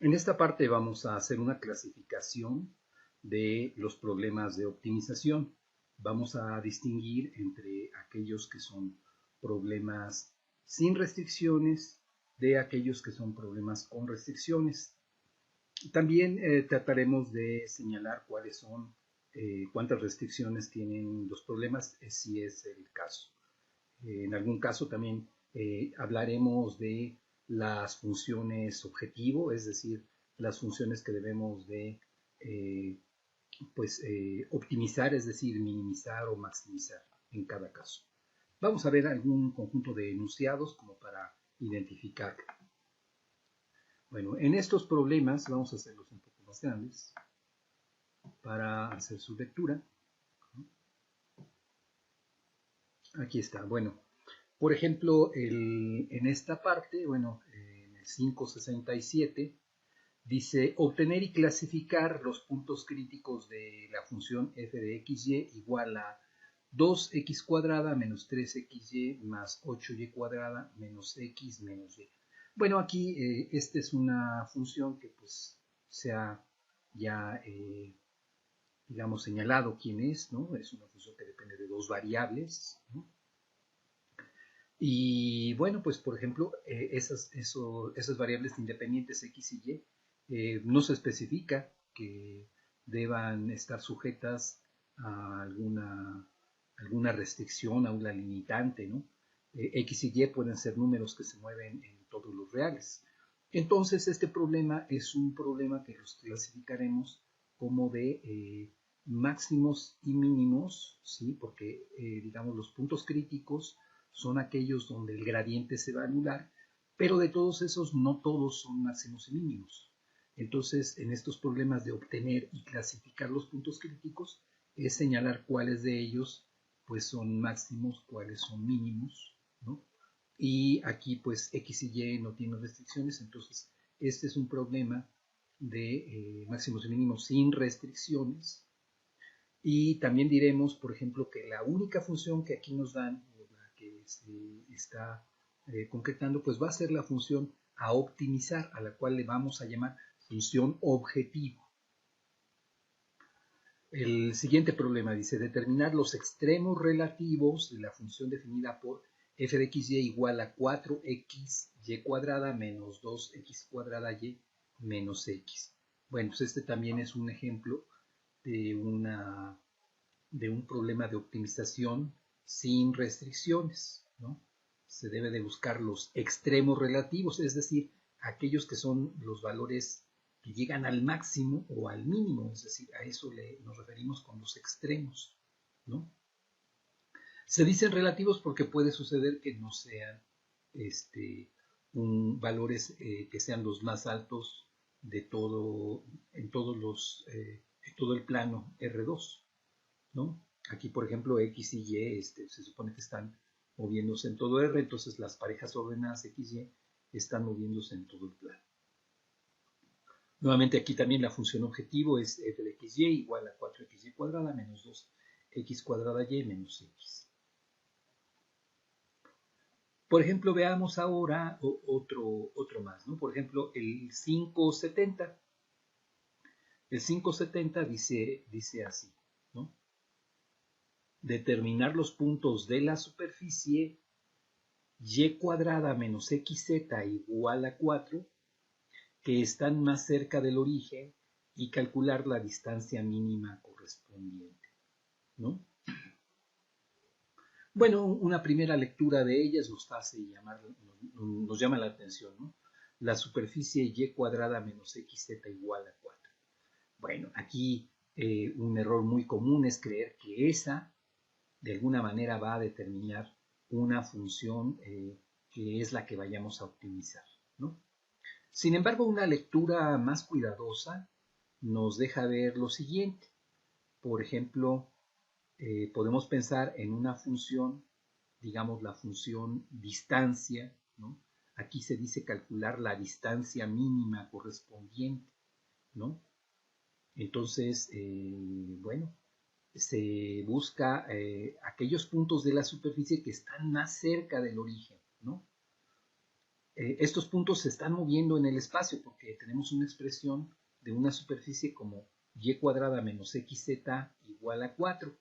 En esta parte vamos a hacer una clasificación de los problemas de optimización. Vamos a distinguir entre aquellos que son problemas sin restricciones de aquellos que son problemas con restricciones. También trataremos de señalar cuáles son, cuántas restricciones tienen los problemas, si es el caso. En algún caso también hablaremos de las funciones objetivo, es decir, las funciones que debemos de eh, optimizar, es decir, minimizar o maximizar en cada caso. Vamos a ver algún conjunto de enunciados como para identificar. Bueno, en estos problemas vamos a hacerlos un poco más grandes para hacer su lectura. Aquí está. Bueno, por ejemplo, en esta parte, bueno, en el 567, dice obtener y clasificar los puntos críticos de la función f de xy igual a 2x cuadrada menos 3xy más 8y cuadrada menos x menos y. Bueno, aquí esta es una función que pues se ha ya, digamos, señalado quién es, ¿no? Es una función que depende de dos variables, ¿no? Y bueno, pues por ejemplo, esas variables independientes x y y no se especifica que deban estar sujetas a alguna restricción, a una limitante, ¿no? X y y pueden ser números que se mueven en todos los reales. Entonces, este problema es un problema que los clasificaremos como de máximos y mínimos, ¿sí? Porque, digamos, los puntos críticos son aquellos donde el gradiente se va a anular, pero de todos esos no todos son máximos y mínimos. Entonces, en estos problemas de obtener y clasificar los puntos críticos, es señalar cuáles de ellos pues son máximos, cuáles son mínimos, ¿no? Y aquí pues X y Y no tienen restricciones, entonces este es un problema de máximos y mínimos sin restricciones. Y también diremos, por ejemplo, que la única función que aquí nos dan, o la que se está concretando, pues va a ser la función a optimizar, a la cual le vamos a llamar función objetivo. El siguiente problema dice determinar los extremos relativos de la función definida por f de xy igual a 4xy cuadrada menos 2x cuadrada y menos x. Bueno, pues este también es un ejemplo de un problema de optimización sin restricciones, ¿no? Se debe de buscar los extremos relativos, es decir, aquellos que son los valores que llegan al máximo o al mínimo, es decir, a eso nos referimos con los extremos, ¿no? Se dicen relativos porque puede suceder que no sean valores que sean los más altos de todo, en todo el plano R2, ¿no? Aquí, por ejemplo, X y Y se supone que están moviéndose en todo R, entonces las parejas ordenadas X y Y están moviéndose en todo el plano. Nuevamente aquí también la función objetivo es f de xy igual a 4xy cuadrada menos 2x cuadrada y menos x. Por ejemplo, veamos ahora otro más, ¿no? Por ejemplo, el 570. El 570 dice así, ¿no? Determinar los puntos de la superficie y cuadrada menos xz igual a 4 que están más cerca del origen y calcular la distancia mínima correspondiente, ¿no? Bueno, una primera lectura de ellas nos llama la atención, ¿no? La superficie y cuadrada menos xz igual a 4. Bueno, aquí un error muy común es creer que esa de alguna manera va a determinar una función que es la que vayamos a optimizar, ¿no? Sin embargo, una lectura más cuidadosa nos deja ver lo siguiente. Por ejemplo, podemos pensar en una función, digamos la función distancia, ¿no? Aquí se dice calcular la distancia mínima correspondiente, ¿no? Entonces, bueno, se busca aquellos puntos de la superficie que están más cerca del origen, ¿no? estos puntos se están moviendo en el espacio porque tenemos una expresión de una superficie como y cuadrada menos xz igual a 4,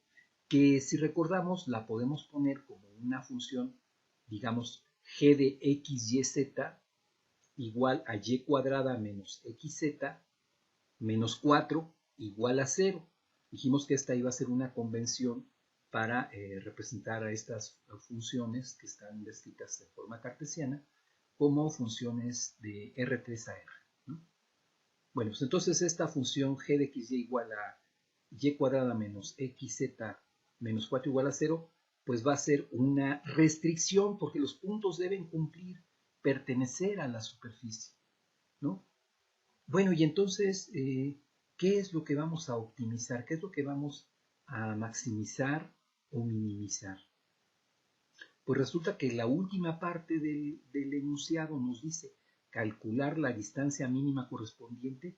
que si recordamos la podemos poner como una función, digamos, g de x, y, z igual a y cuadrada menos xz menos 4 igual a 0. Dijimos que esta iba a ser una convención para representar a estas funciones que están descritas de forma cartesiana como funciones de R3 a R, ¿no? Bueno, pues entonces esta función g de xy igual a y cuadrada menos xz menos 4 igual a 0, pues va a ser una restricción porque los puntos deben cumplir, pertenecer a la superficie, ¿no? Bueno, y entonces, ¿qué es lo que vamos a optimizar? ¿Qué es lo que vamos a maximizar o minimizar? Pues resulta que la última parte del enunciado nos dice calcular la distancia mínima correspondiente.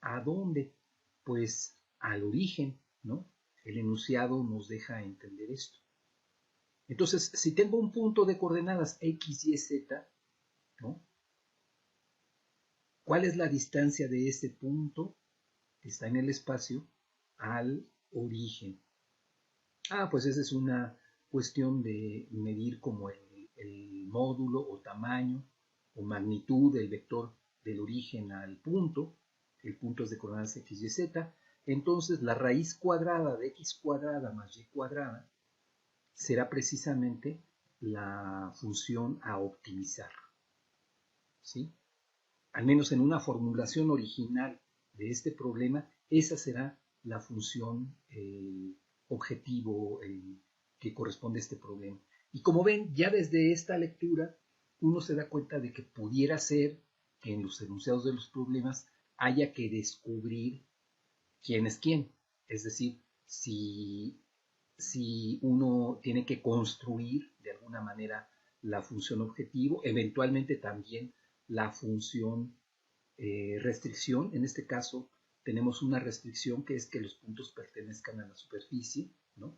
¿A dónde? Pues al origen, ¿no? El enunciado nos deja entender esto. Entonces, si tengo un punto de coordenadas x, y, z, ¿no? ¿Cuál es la distancia de ese punto que está en el espacio al origen? Pues esa es una cuestión de medir como el módulo o tamaño o magnitud del vector del origen al punto. El punto es de coordenadas x, y, z. Entonces la raíz cuadrada de x cuadrada más y cuadrada será precisamente la función a optimizar, ¿sí? Al menos en una formulación original de este problema, esa será la función objetivo que corresponde a este problema. Y como ven, ya desde esta lectura, uno se da cuenta de que pudiera ser que en los enunciados de los problemas haya que descubrir quién es quién. Es decir, si uno tiene que construir de alguna manera la función objetivo, eventualmente también la función restricción. En este caso tenemos una restricción que es que los puntos pertenezcan a la superficie, ¿no?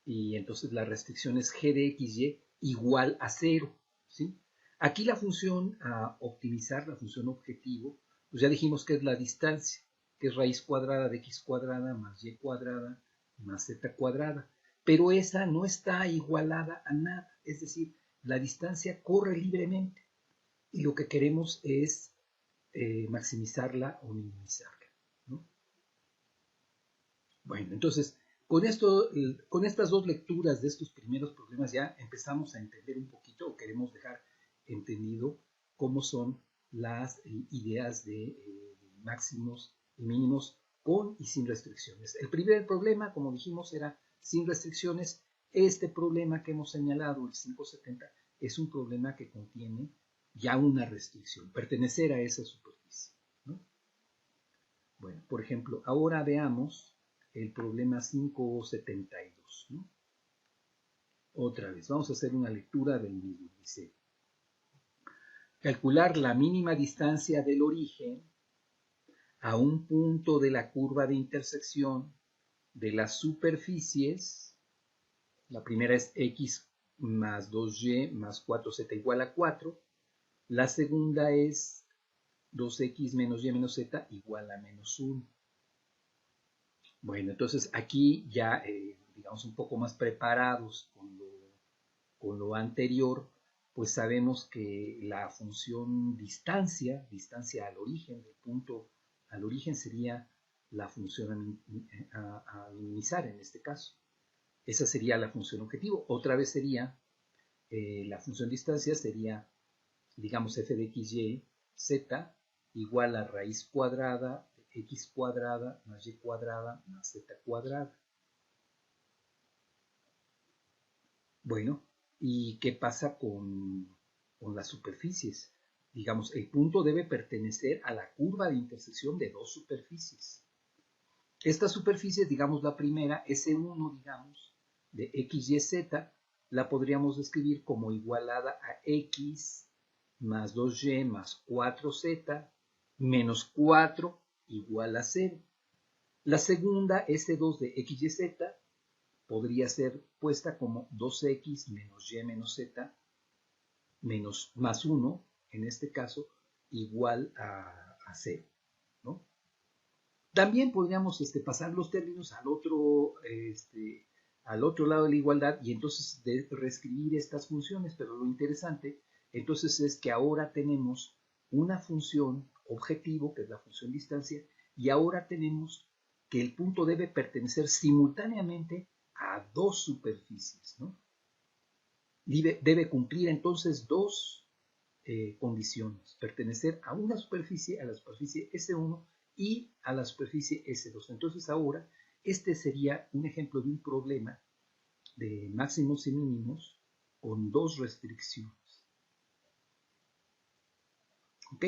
Y entonces la restricción es g de xy igual a 0, ¿sí? Aquí la función a optimizar, la función objetivo, pues ya dijimos que es la distancia, que es raíz cuadrada de x cuadrada más y cuadrada más z cuadrada, pero esa no está igualada a nada, es decir, la distancia corre libremente y lo que queremos es maximizarla o minimizarla, ¿no? Bueno, entonces, con estas dos lecturas de estos primeros problemas ya empezamos a entender un poquito, o queremos dejar entendido cómo son las ideas de máximos y mínimos con y sin restricciones. El primer problema, como dijimos, era sin restricciones. Este problema que hemos señalado, el 570, es un problema que contiene ya una restricción, pertenecer a esa superficie, ¿no? Bueno, por ejemplo, ahora veamos el problema 572, ¿no? Otra vez, vamos a hacer una lectura del mismo. Dice, calcular la mínima distancia del origen a un punto de la curva de intersección de las superficies. La primera es x más 2y más 4z igual a 4. La segunda es 2x menos y menos z igual a menos 1. Bueno, entonces aquí ya, digamos, un poco más preparados con lo anterior, pues sabemos que la función distancia al origen, del punto al origen, sería la función a minimizar en este caso. Esa sería la función objetivo. Otra vez sería, la función distancia sería, digamos, f de x, y, z igual a raíz cuadrada de x cuadrada más y cuadrada más z cuadrada. Bueno, ¿y qué pasa con las superficies? Digamos, el punto debe pertenecer a la curva de intersección de dos superficies. Esta superficie, digamos la primera, S1, digamos, de x, y, z, la podríamos describir como igualada a x más 2y más 4z menos 4 igual a 0. La segunda, S2 de x, y, z, podría ser puesta como 2x menos y menos z más 1, en este caso, igual a 0, ¿no? También podríamos pasar los términos al otro lado de la igualdad y entonces reescribir estas funciones, pero lo interesante entonces es que ahora tenemos una función objetivo, que es la función distancia, y ahora tenemos que el punto debe pertenecer simultáneamente a dos superficies, ¿no? Debe cumplir entonces dos condiciones, pertenecer a una superficie, a la superficie S1 y a la superficie S2. Entonces ahora este sería un ejemplo de un problema de máximos y mínimos con dos restricciones. ¿Ok?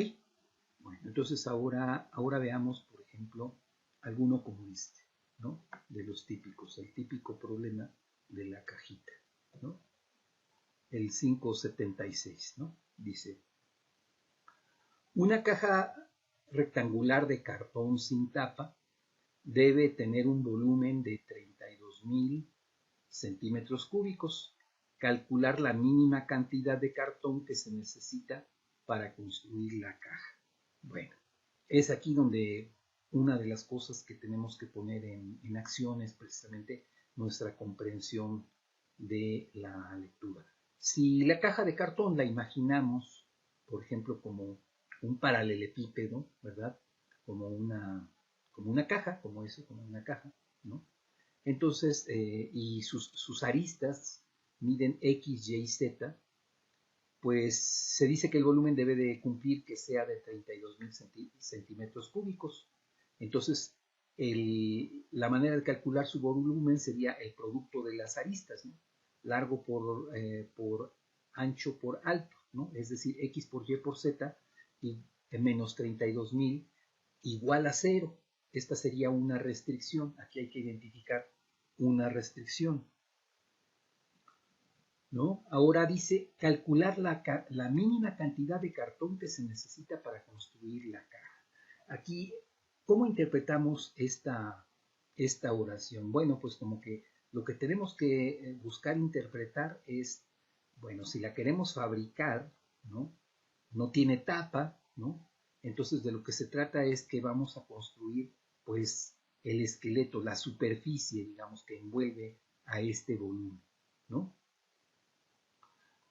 Bueno, entonces ahora veamos, por ejemplo, alguno como este, ¿no? De los típicos, el típico problema de la cajita, ¿no? El 576, ¿no? Dice, una caja rectangular de cartón sin tapa debe tener un volumen de 32,000 centímetros cúbicos. Calcular la mínima cantidad de cartón que se necesita para construir la caja. Bueno, es aquí donde una de las cosas que tenemos que poner en acción es precisamente nuestra comprensión de la lectura. Si la caja de cartón la imaginamos, por ejemplo, como un paralelepípedo, ¿verdad? Como una caja, como eso, como una caja, ¿no? Entonces, y sus aristas miden X, Y, Z, pues se dice que el volumen debe de cumplir que sea de 32,000 centímetros cúbicos. Entonces, la manera de calcular su volumen sería el producto de las aristas, ¿no? Largo por ancho por alto, ¿no? Es decir, X por Y por Z y menos 32,000 igual a 0. Esta sería una restricción. Aquí hay que identificar una restricción, ¿no? Ahora dice calcular la mínima cantidad de cartón que se necesita para construir la caja. Aquí, ¿cómo interpretamos esta oración? Bueno, pues como que lo que tenemos que buscar interpretar es, bueno, si la queremos fabricar, ¿no? No tiene tapa, ¿no? Entonces de lo que se trata es que vamos a construir, pues, el esqueleto, la superficie, digamos, que envuelve a este volumen, ¿no?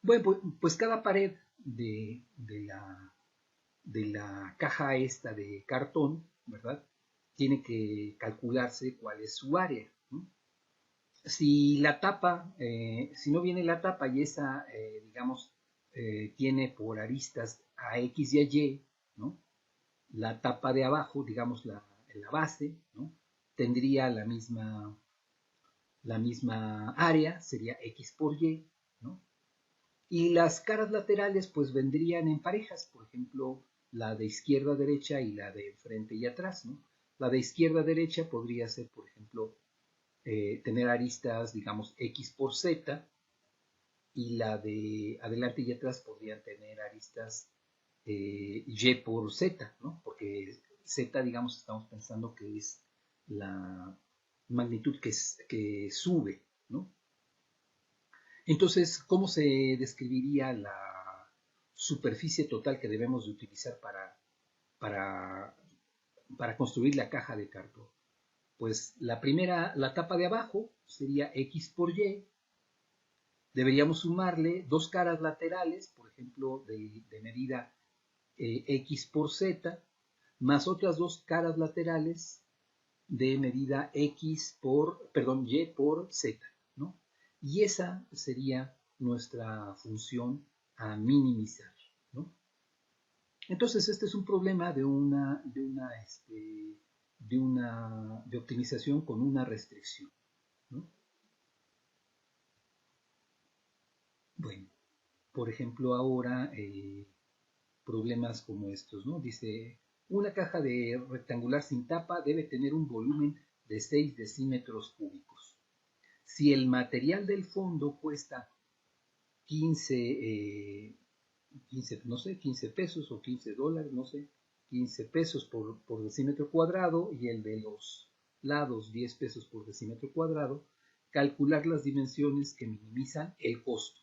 Bueno, pues cada pared de la caja esta de cartón, ¿verdad? Tiene que calcularse cuál es su área, ¿no? Si la tapa, si no viene la tapa y esa, digamos, tiene por aristas a X y a Y, ¿no? La tapa de abajo, digamos, la base, ¿no? Tendría la misma área, sería X por Y, ¿no? Y las caras laterales pues vendrían en parejas, por ejemplo, la de izquierda a derecha y la de frente y atrás, ¿no? La de izquierda a derecha podría ser, por ejemplo, tener aristas, digamos, X por Z, y la de adelante y atrás podrían tener aristas Y por Z, ¿no? Porque Z, digamos, estamos pensando que es la magnitud que sube, ¿no? Entonces, ¿cómo se describiría la superficie total que debemos de utilizar para, para construir la caja de cartón? Pues la tapa de abajo sería X por Y. Deberíamos sumarle dos caras laterales, por ejemplo, de medida X por Z, más otras dos caras laterales de medida Y por Z, ¿no? Y esa sería nuestra función a minimizar, ¿no? Entonces este es un problema de optimización con una restricción, ¿no? Bueno, por ejemplo ahora problemas como estos, ¿no? Dice, una caja de rectangular sin tapa debe tener un volumen de 6 decímetros cúbicos. Si el material del fondo cuesta 15, no sé, 15 pesos o 15 dólares, no sé, 15 pesos por decímetro cuadrado y el de los lados 10 pesos por decímetro cuadrado, calcular las dimensiones que minimizan el costo,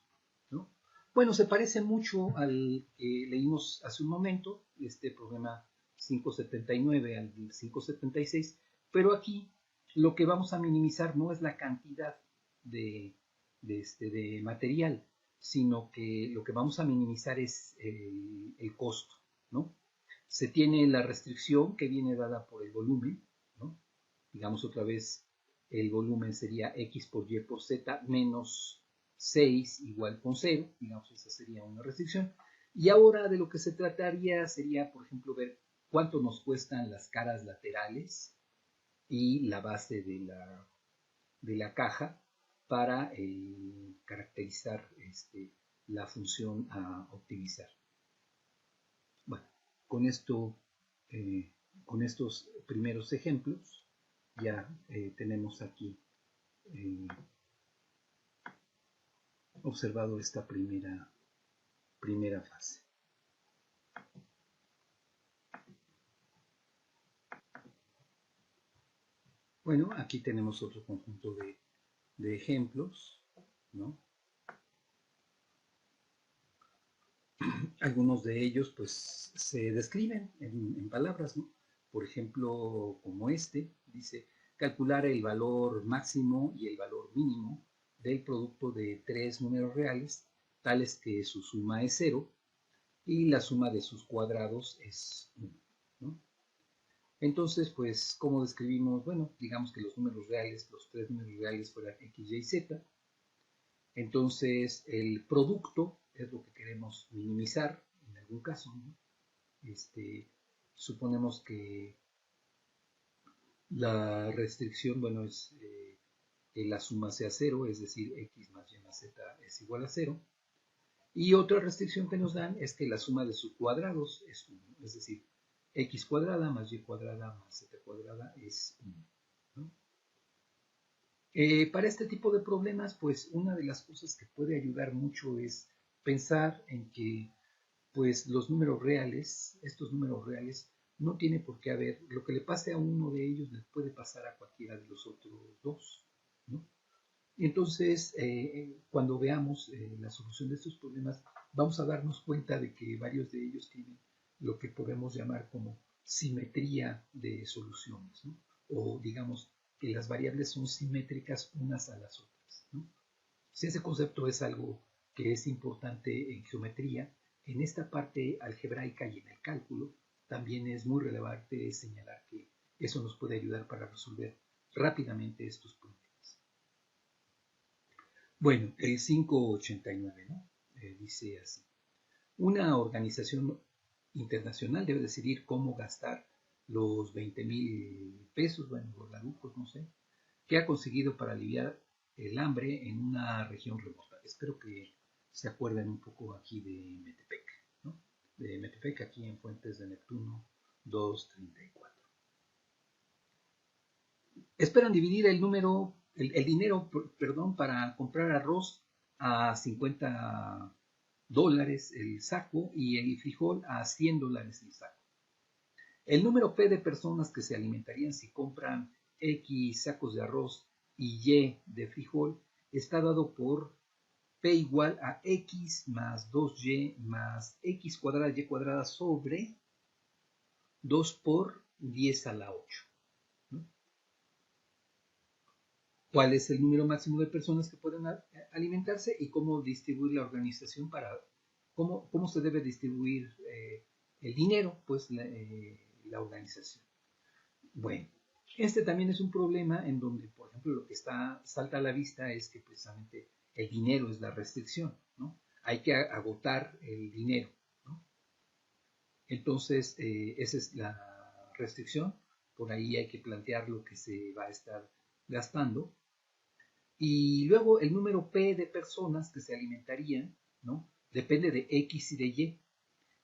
¿no? Bueno, se parece mucho al que leímos hace un momento, este problema 579 al 576, pero aquí lo que vamos a minimizar no es la cantidad de, de material, sino que lo que vamos a minimizar es el costo, ¿no? Se tiene la restricción que viene dada por el volumen, ¿no? Digamos otra vez, el volumen sería x por y por z menos 6 igual con 0, digamos, esa sería una restricción. Y ahora de lo que se trataría sería, por ejemplo, ver cuánto nos cuestan las caras laterales y la base de la caja para caracterizar la función a optimizar. Bueno, con esto, eh, con estos primeros ejemplos, ya tenemos aquí observado esta primera fase. Bueno, aquí tenemos otro conjunto de ejemplos, ¿no? Algunos de ellos pues se describen en palabras, ¿no? Por ejemplo, como este, dice calcular el valor máximo y el valor mínimo del producto de tres números reales, tales que su suma es 0 y la suma de sus cuadrados es 1, ¿no? Entonces, pues, ¿cómo describimos? Bueno, digamos que los números reales, los tres números reales fueran x, y, z. Entonces, el producto es lo que queremos minimizar en algún caso, ¿no? Suponemos que la restricción, bueno, es que la suma sea 0, es decir, x más y más z es igual a 0. Y otra restricción que nos dan es que la suma de sus cuadrados es 1, es decir, x cuadrada más y cuadrada más z cuadrada es 1, ¿no? Para este tipo de problemas, pues una de las cosas que puede ayudar mucho es pensar en que pues los números reales, estos números reales, no tiene por qué haber, lo que le pase a uno de ellos le puede pasar a cualquiera de los otros dos, ¿no? Entonces, cuando veamos la solución de estos problemas, vamos a darnos cuenta de que varios de ellos tienen lo que podemos llamar como simetría de soluciones, ¿no? O digamos que las variables son simétricas unas a las otras, ¿no? Si ese concepto es algo que es importante en geometría, en esta parte algebraica y en el cálculo también es muy relevante señalar que eso nos puede ayudar para resolver rápidamente estos problemas. Bueno, el 589, ¿no? Dice así. Una organización internacional debe decidir cómo gastar los 20,000 pesos, bueno, dolarucos, no sé, que ha conseguido para aliviar el hambre en una región remota. Espero que se acuerden un poco aquí de Metepec, ¿no? De Metepec, aquí en Fuentes de Neptuno 234. Esperan dividir el dinero, perdón, para comprar arroz a $50 el saco y el frijol a $100 el saco. El número P de personas que se alimentarían si compran X sacos de arroz y Y de frijol está dado por P igual a X más 2Y más X cuadrada Y cuadrada sobre 2 por 10 a la 8. ¿No? ¿Cuál es el número máximo de personas que pueden alimentarse y cómo distribuir la organización para cómo se debe distribuir el dinero, pues la organización? Bueno, este también es un problema en donde, por ejemplo, lo que salta a la vista es que precisamente el dinero es la restricción, ¿no? Hay que agotar el dinero, ¿no? Entonces, esa es la restricción, por ahí hay que plantear lo que se va a estar gastando. Y luego el número P de personas que se alimentarían, ¿no? Depende de X y de Y.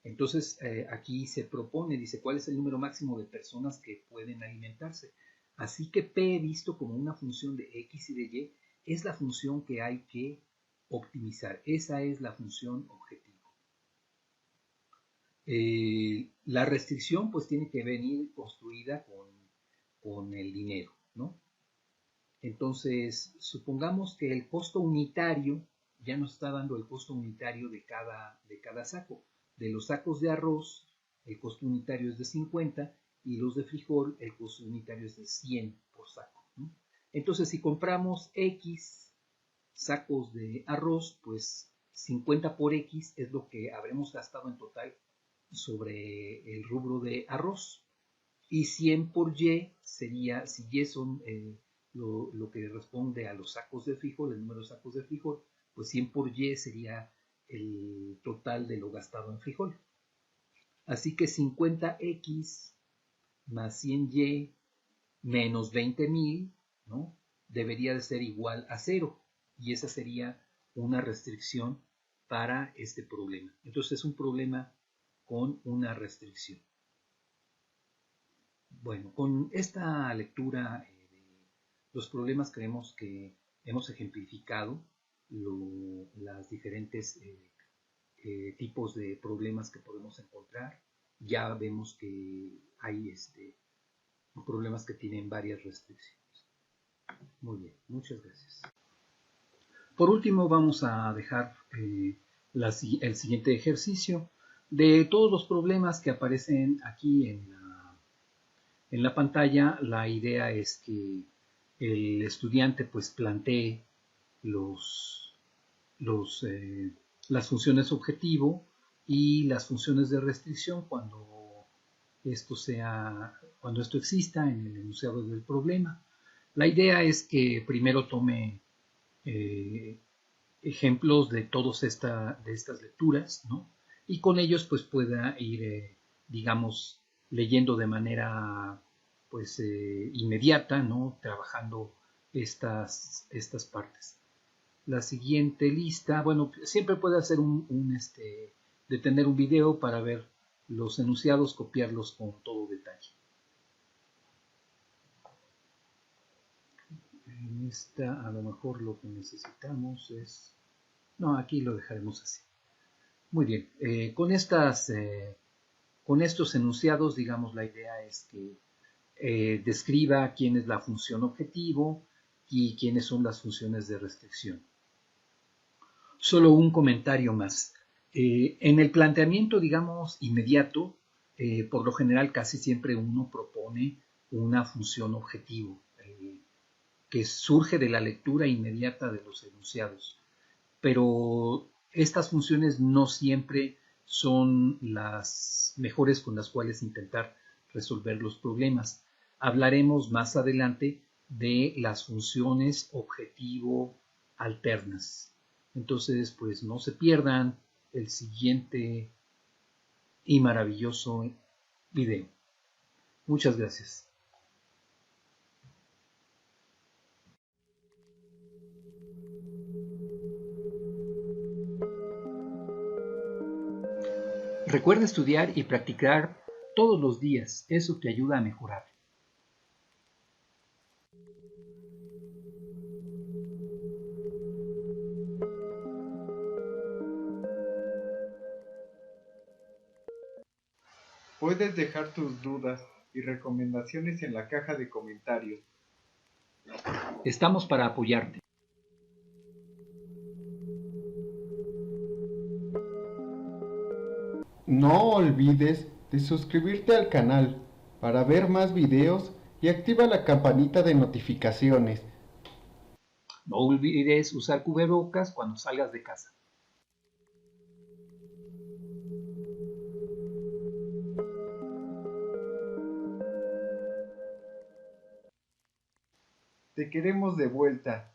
Entonces, aquí se propone, dice, ¿cuál es el número máximo de personas que pueden alimentarse? Así que P, visto como una función de X y de Y, es la función que hay que optimizar. Esa es la función objetivo. La restricción, pues, tiene que venir construida con el dinero, ¿no? Entonces, supongamos que el costo unitario ya nos está dando el costo unitario de cada saco. De los sacos de arroz, el costo unitario es de 50 y los de frijol, el costo unitario es de 100 por saco, ¿no? Entonces, si compramos X sacos de arroz, pues 50 por X es lo que habremos gastado en total sobre el rubro de arroz. Y 100 por Y sería, si Y son lo que responde a los sacos de frijol, el número de sacos de frijol, pues 100 por Y sería el total de lo gastado en frijol. Así que 50X más 100Y menos 20,000, ¿no? Debería de ser igual a 0. Y esa sería una restricción para este problema. Entonces es un problema con una restricción. Bueno, con esta lectura de los problemas creemos que hemos ejemplificado las diferentes tipos de problemas que podemos encontrar. Ya vemos que hay problemas que tienen varias restricciones. Muy bien, muchas gracias. Por último, vamos a dejar el siguiente ejercicio. De todos los problemas que aparecen aquí en la pantalla, la idea es que el estudiante pues plantee las funciones objetivo y las funciones de restricción cuando esto exista en el enunciado del problema. La idea es que primero tome ejemplos de todas estas lecturas, ¿no? Y con ellos pues pueda ir, digamos, leyendo de manera pues inmediata, ¿no? Trabajando estas partes. La siguiente lista, bueno, siempre puede hacer detener un video para ver los enunciados, copiarlos con todo detalle. En esta a lo mejor lo que necesitamos es... No, aquí lo dejaremos así. Muy bien, con estos enunciados, digamos, la idea es que describa quién es la función objetivo y quiénes son las funciones de restricción. Solo un comentario más. En el planteamiento, digamos, inmediato, por lo general casi siempre uno propone una función objetivo que surge de la lectura inmediata de los enunciados. Pero estas funciones no siempre son las mejores con las cuales intentar resolver los problemas. Hablaremos más adelante de las funciones objetivo alternas. Entonces, pues no se pierdan el siguiente y maravilloso video. Muchas gracias. Recuerda estudiar y practicar todos los días. Eso te ayuda a mejorar. Puedes dejar tus dudas y recomendaciones en la caja de comentarios. Estamos para apoyarte. No olvides de suscribirte al canal para ver más videos y activa la campanita de notificaciones. No olvides usar cubrebocas cuando salgas de casa. Te queremos de vuelta.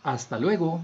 Hasta luego.